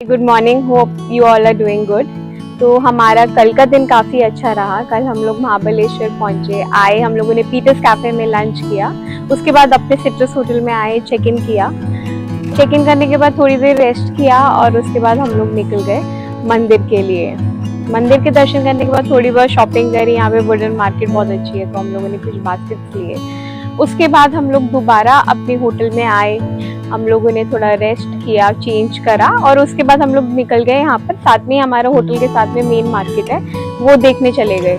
Good morning, hope you all are doing good. तो हमारा कल का दिन काफ़ी अच्छा रहा। कल हम लोग महाबलेश्वर पहुंचे, आए, हम लोगों ने पीटर्स कैफे में लंच किया। उसके बाद अपने सिट्रस होटल में आए, चेक इन किया। चेक इन करने के बाद थोड़ी देर रेस्ट किया और उसके बाद हम लोग निकल गए मंदिर के लिए। मंदिर के दर्शन करने के बाद थोड़ी बहुत शॉपिंग करी। यहाँ पे वुडन मार्केट बहुत अच्छी है, तो हम लोगों ने कुछ बास्केट्स लिए। उसके बाद हम लोग दोबारा अपने होटल में आए, हम लोगों ने थोड़ा रेस्ट किया, चेंज करा और उसके बाद हम लोग निकल गए। यहाँ पर साथ में हमारा होटल के साथ में मेन मार्केट है, वो देखने चले गए।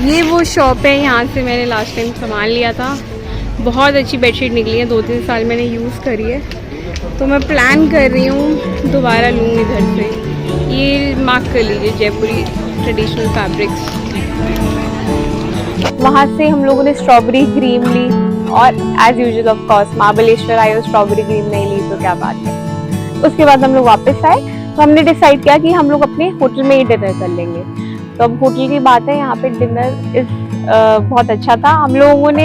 ये वो शॉप है, यहाँ से मैंने लास्ट टाइम सामान लिया था। बहुत अच्छी बेडशीट निकली है, 2-3 साल मैंने यूज़ करी है, तो मैं प्लान कर रही हूँ दोबारा लूँ इधर से। ये मार्क कर लीजिए, जयपुरी ट्रेडिशनल फैब्रिक्स। वहाँ से हम लोगों ने स्ट्रॉबेरी क्रीम ली और as usual of course Mahabaleshwar आए और स्ट्रॉबेरी क्रीम नहीं ली तो क्या बात है। उसके बाद हम लोग वापस आए, तो हमने डिसाइड किया कि हम लोग अपने होटल में ही डिनर कर लेंगे। तो अब होटल की बात है, यहाँ पे डिनर बहुत अच्छा था। हम लोगों ने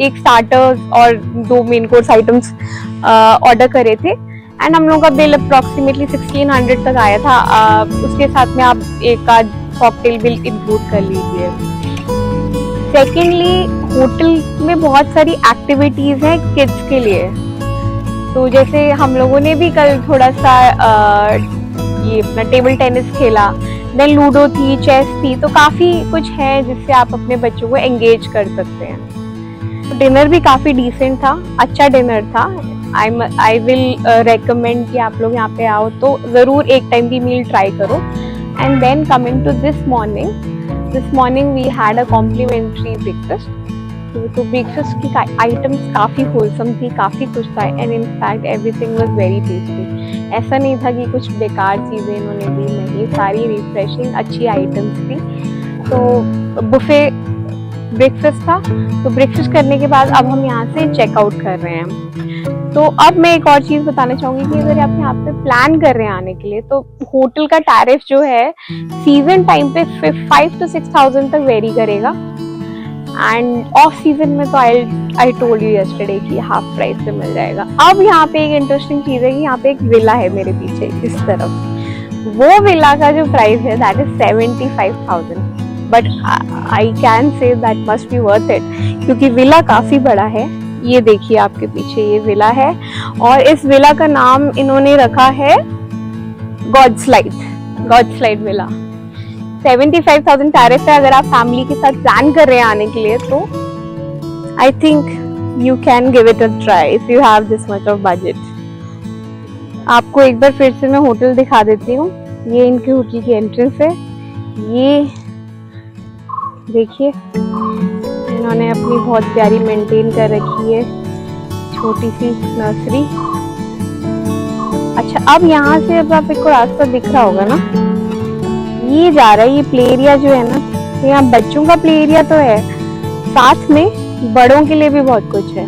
एक स्टार्टर्स और 2 मेन कोर्स आइटम्स ऑर्डर करे थे एंड हम लोगों का बिल अप्रॉक्सीमेटली 1600 तक आया था। उसके साथ में आप एक आध कॉकटेल बिल इंक्लूड कर लीजिए। सेकेंडली, होटल में बहुत सारी एक्टिविटीज हैं किड्स के लिए। तो जैसे हम लोगों ने भी कल थोड़ा सा ये अपना टेबल टेनिस खेला, देन लूडो थी, चेस थी, तो काफ़ी कुछ है जिससे आप अपने बच्चों को एंगेज कर सकते हैं। तो डिनर भी काफ़ी डिसेंट था, अच्छा डिनर था। आई विल रेकमेंड कि आप लोग यहाँ पे आओ तो ज़रूर एक टाइम की मील ट्राई करो। And then coming to this morning we had a complimentary breakfast. तो ब्रेकफास्ट की आइटम्स काफ़ी होलसम थी, काफ़ी कुछ था and in fact everything was very tasty. ऐसा नहीं था कि कुछ बेकार चीज़ें इन्होंने दी, नहीं, सारी रिफ्रेशिंग अच्छी आइटम्स थी। तो बुफे ब्रेकफास्ट था। तो ब्रेकफास्ट करने के बाद अब हम यहाँ से चेकआउट कर रहे हैं। तो अब मैं एक और चीज़ बताना चाहूँगी कि अगर आप यहाँ पे प्लान कर रहे हैं आने के लिए, तो होटल का टैरिफ जो है सीजन टाइम पे 5 to 6,000 तक वेरी करेगा एंड ऑफ सीजन में तो आई टोल्ड यू यस्टरडे कि हाफ प्राइस पे मिल जाएगा। अब यहाँ पे एक इंटरेस्टिंग चीज़ है कि यहाँ पे एक विला है मेरे पीछे इस तरफ। वो विला का जो प्राइस है that is 75,000, but I can say that must be worth it, क्योंकि विला काफ़ी बड़ा है। ये देखिए आपके पीछे ये विला है और इस विला का नाम इन्होंने रखा है गॉडस्लाइड विला। 75,000 टैरिफ है। अगर आप फैमिली के साथ प्लान कर रहे हैं आने के लिए तो I think you can give it a try if you have this much of budget. आपको एक बार फिर से मैं होटल दिखा देती हूँ। ये इनके होटल की एंट्रेंस है। ये देखिए, इन्होंने अपनी बहुत प्यारी मेंटेन कर रखी है छोटी सी नर्सरी। अच्छा, अब यहाँ से अब आपको रास्ता दिख रहा होगा ना, ये जा रहा है, ये प्ले एरिया जो है ना, तो यहाँ बच्चों का प्ले एरिया तो है, साथ में बड़ों के लिए भी बहुत कुछ है।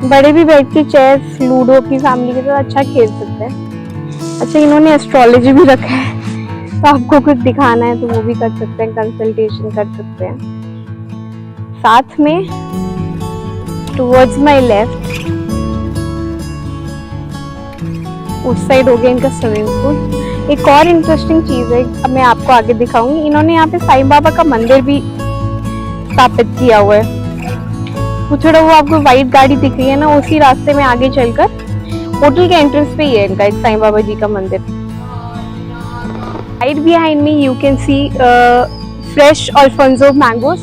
बड़े भी बैठ के चेस, लूडो अपनी फैमिली के साथ अच्छा खेल सकते हैं। अच्छा, इन्होंने एस्ट्रोलॉजी भी रखा है, तो आपको कुछ दिखाना है तो वो भी कर सकते हैं, कंसल्टेशन कर सकते हैं। साथ में टुवर्ड्स माई लेफ्ट उस साइड हो गया इनका स्विमिंग पूल। एक और इंटरेस्टिंग चीज है, अब मैं आपको आगे दिखाऊंगी। इन्होंने यहाँ पे साईं बाबा का मंदिर भी स्थापित किया हुआ है। वो थोड़ा वो आपको व्हाइट गाड़ी दिख रही है ना, उसी रास्ते में आगे चलकर होटल के एंट्रेंस पे ही है इनका एक साईं बाबा जी का मंदिर। Right behind me you can see fresh Alfonso mangoes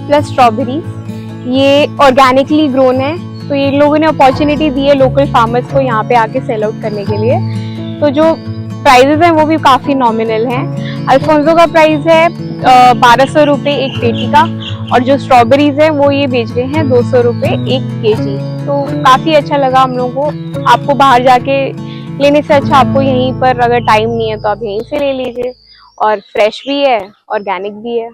plus strawberries. ये ऑर्गेनिकली ग्रोन है, तो ये लोगों ने अपॉर्चुनिटी दी है लोकल फार्मर्स को यहाँ पे आके सेल आउट करने के लिए। तो जो प्राइजेस हैं वो भी काफ़ी नॉमिनल हैं। अल्फोंसो का प्राइस है 1200 रुपये एक पेटी का, और जो स्ट्रॉबेरीज है वो ये बेच रहे हैं 200 रुपये 1 kg। तो काफ़ी अच्छा लगा हम लोगों को। आपको बाहर जाके लेने से अच्छा आपको यहीं पर, अगर टाइम नहीं है तो आप यहीं से ले लीजिए। और फ्रेश भी है, ऑर्गेनिक भी है।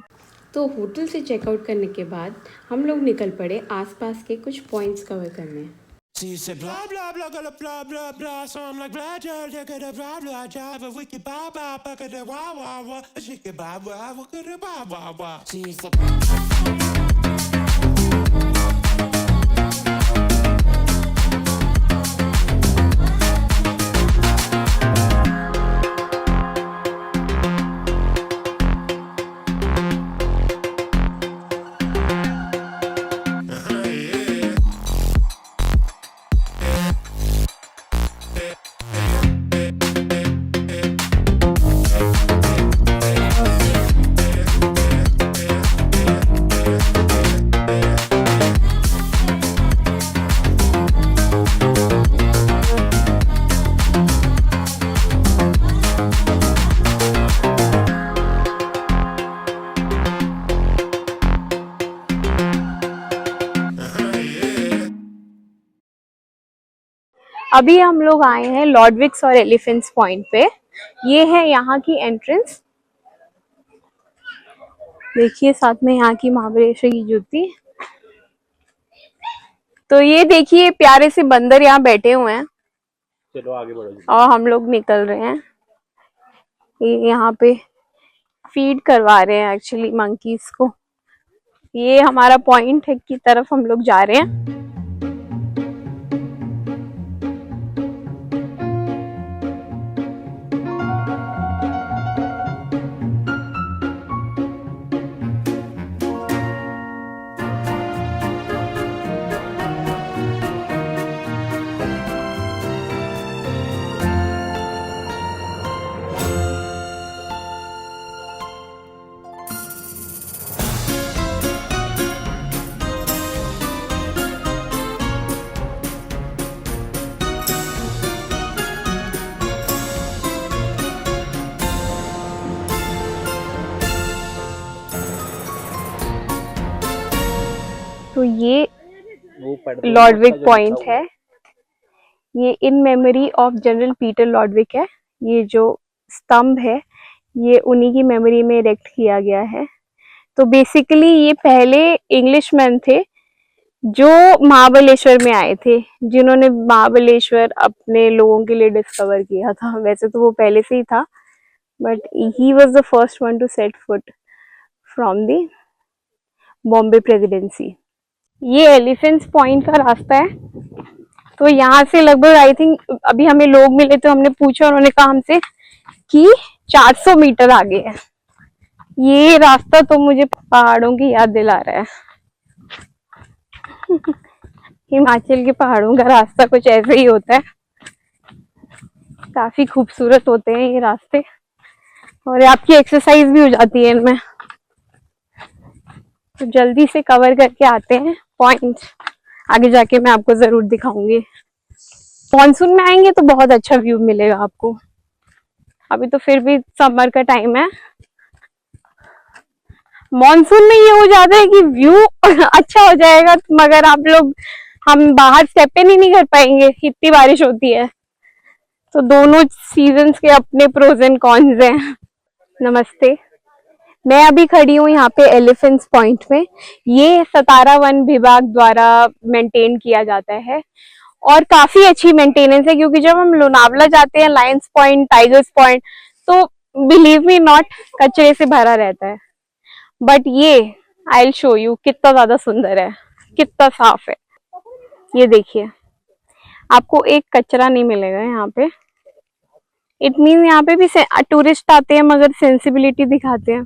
तो होटल से चेकआउट करने के बाद हम लोग निकल पड़े आसपास के कुछ पॉइंट्स कवर करने। She said blah blah blah blah blah blah blah, so I'm like blah blah blah blah blah blah blah, but we can blah blah blah blah wah wah wah, she can blah blah blah blah blah blah. She said. अभी हम लोग आए हैं लॉर्डविक्स और elephants point पे। ये है यहाँ की एंट्रेंस। देखिए साथ में यहाँ की महाबलेश्वर की जूती। तो ये देखिए प्यारे से बंदर यहाँ बैठे हुए हैं। चलो आगे बढ़ो जी। और हम लोग निकल रहे हैं। ये यहाँ पे फीड करवा रहे हैं एक्चुअली मंकीज को। ये हमारा पॉइंट है की तरफ हम लोग जा रहे हैं। तो ये लॉर्डविक पॉइंट है। ये in memory of general Peter Lodwick है। ये जो स्तंभ है ये उन्हीं की मेमोरी में इरेक्ट किया गया है। तो बेसिकली ये पहले इंग्लिशमैन थे जो महाबलेश्वर में आए थे, जिन्होंने महाबलेश्वर अपने लोगों के लिए डिस्कवर किया था। वैसे तो वो पहले से ही था, but he was the first one two set foot from the Bombay presidency. ये एलिफेंट्स पॉइंट का रास्ता है। तो यहाँ से लगभग आई थिंक अभी हमें लोग मिले तो हमने पूछा, उन्होंने कहा हमसे कि 400 मीटर आगे है। ये रास्ता तो मुझे पहाड़ों की याद दिला रहा है। हिमाचल के पहाड़ों का रास्ता कुछ ऐसे ही होता है। काफी खूबसूरत होते हैं ये रास्ते और आपकी एक्सरसाइज भी हो जाती है इनमें। तो जल्दी से कवर करके आते हैं पॉइंट्स। आगे जाके मैं आपको जरूर दिखाऊंगी। मॉनसून में आएंगे तो बहुत अच्छा व्यू मिलेगा आपको। अभी तो फिर भी समर का टाइम है। मॉनसून में ये हो जाता है कि व्यू अच्छा हो जाएगा, मगर हम बाहर स्टेप इन ही नहीं कर पाएंगे, इतनी बारिश होती है। तो दोनों सीजन्स के अपने प्रोज एंड कॉन्स हैं। नमस्ते, मैं अभी खड़ी हूँ यहाँ पे एलिफेंट्स पॉइंट में। ये सतारा वन विभाग द्वारा मेंटेन किया जाता है और काफी अच्छी मेंटेनेंस है, क्योंकि जब हम लोनावला जाते हैं, लायंस पॉइंट, टाइगर्स पॉइंट, तो बिलीव मी नॉट कचरे से भरा रहता है। बट ये आई विल शो यू कितना ज्यादा सुंदर है, कितना साफ है। ये देखिए, आपको एक कचरा नहीं मिलेगा यहाँ पे। इट मीन यहाँ पे भी टूरिस्ट आते हैं मगर सेंसिबिलिटी दिखाते हैं,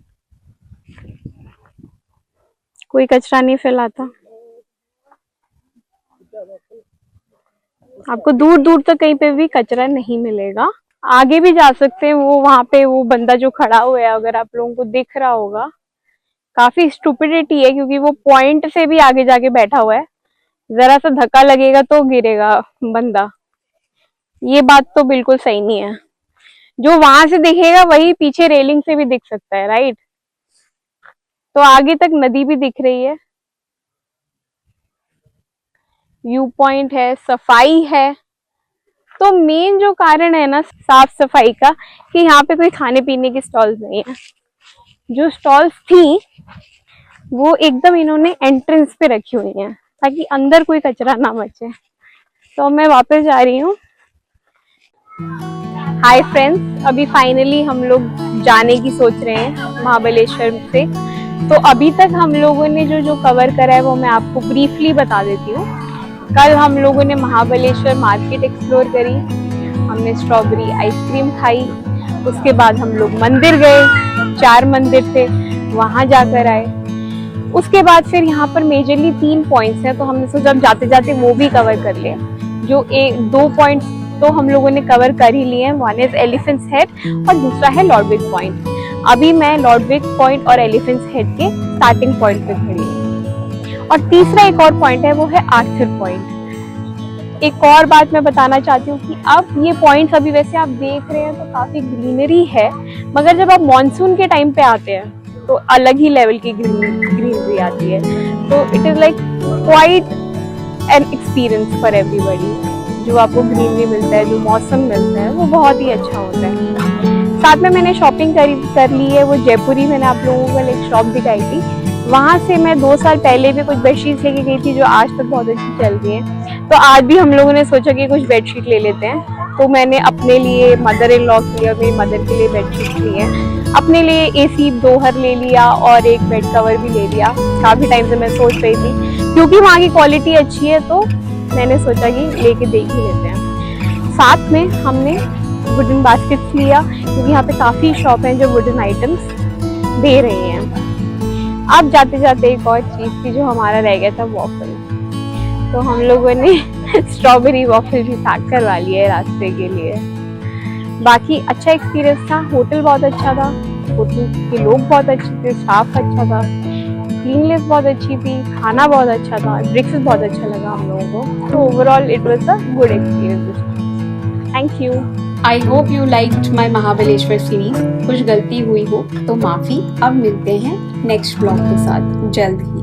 कोई कचरा नहीं फैलाता। आपको दूर दूर तक कहीं पे भी कचरा नहीं मिलेगा। आगे भी जा सकते हैं। वो वहां पे वो बंदा जो खड़ा हुआ है, अगर आप लोगों को दिख रहा होगा, काफी स्टुपिडिटी है क्योंकि वो पॉइंट से भी आगे जाके बैठा हुआ है। जरा सा धक्का लगेगा तो गिरेगा बंदा। ये बात तो बिल्कुल सही नहीं है। जो वहां से दिखेगा वही पीछे रेलिंग से भी दिख सकता है, राइट। तो आगे तक नदी भी दिख रही है, व्यू पॉइंट है, सफाई है, तो मेन जो कारण है ना साफ सफाई का, कि यहाँ पे कोई खाने पीने की स्टॉल्स नहीं है। जो स्टॉल्स थी वो एकदम इन्होंने एंट्रेंस पे रखी हुई हैं ताकि अंदर कोई कचरा ना बचे। तो मैं वापस जा रही हूँ। हाय फ्रेंड्स, अभी फाइनली हम लोग जाने की सोच रहे हैं महाबलेश्वर से। तो अभी तक हम लोगों ने जो कवर करा है वो मैं आपको ब्रीफली बता देती हूँ। कल हम लोगों ने महाबलेश्वर मार्केट एक्सप्लोर करी, हमने स्ट्रॉबेरी आइसक्रीम खाई, उसके बाद हम लोग मंदिर गए, 4 मंदिर थे वहां जाकर आए। उसके बाद फिर यहाँ पर मेजरली 3 पॉइंट्स हैं, तो हमने सोचा जब जाते जाते वो भी कवर कर ले। जो 2 पॉइंट्स तो हम लोगों ने कवर कर ही लिए हैं, वन इज एलिफेंट्स हेड और दूसरा है लॉर्ड विक पॉइंट। अभी मैं लॉर्ड विक पॉइंट और एलिफेंट्स हेड के स्टार्टिंग पॉइंट पे खड़ी हूँ। और तीसरा एक और पॉइंट है, वो है आर्थर पॉइंट। एक और बात मैं बताना चाहती हूँ कि अब ये पॉइंट्स अभी वैसे आप देख रहे हैं तो काफी ग्रीनरी है, मगर जब आप मॉनसून के टाइम पे आते हैं तो अलग ही लेवल की ग्रीनरी आती है। तो it is like quite an experience for everybody. जो आपको ग्रीनरी मिलता है, जो मौसम मिलता है, वो बहुत ही अच्छा होता है। साथ में मैंने शॉपिंग कर ली है, वो जयपुरी मैंने आप लोगों को एक शॉप दिखाई थी। वहां से मैं 2 साल पहले भी कुछ बेडशीट लेके गई थी जो आज तक बहुत अच्छी चल रही है। तो आज भी हम लोगों ने सोचा कि कुछ बेडशीट ले लेते हैं। तो मैंने अपने लिए, मदर इन लॉ के लिए और मेरी मदर के लिए बेडशीट ली है। अपने लिए एसी दोहर ले लिया और एक बेड कवर भी ले लिया। काफी टाइम से मैं सोच रही थी, क्योंकि वहाँ की क्वालिटी अच्छी है तो मैंने सोचा कि लेके देख ही लेते हैं। साथ में हमने वुडन बास्केट्स लिया, क्योंकि यहाँ पे काफी शॉप हैं जो वुडन आइटम्स दे रही हैं। अब जाते जाते एक और चीज थी जो हमारा रह गया था, वॉफल। तो हम लोगों ने स्ट्रॉबेरी वॉफल भी पैक करवा लिया है रास्ते के लिए। बाकी अच्छा एक्सपीरियंस था, होटल बहुत अच्छा था, होटल के लोग बहुत अच्छे थे, स्टाफ अच्छा था, क्लीननेस बहुत अच्छी थी, खाना बहुत अच्छा था, ब्रेकफास्ट बहुत अच्छा लगा हम लोगों को। तो overall it was a good experience. Thank you. I hope you liked my Mahabaleshwar series. कुछ गलती हुई हो तो माफ़ी। अब मिलते हैं नेक्स्ट ब्लॉग के साथ जल्द ही।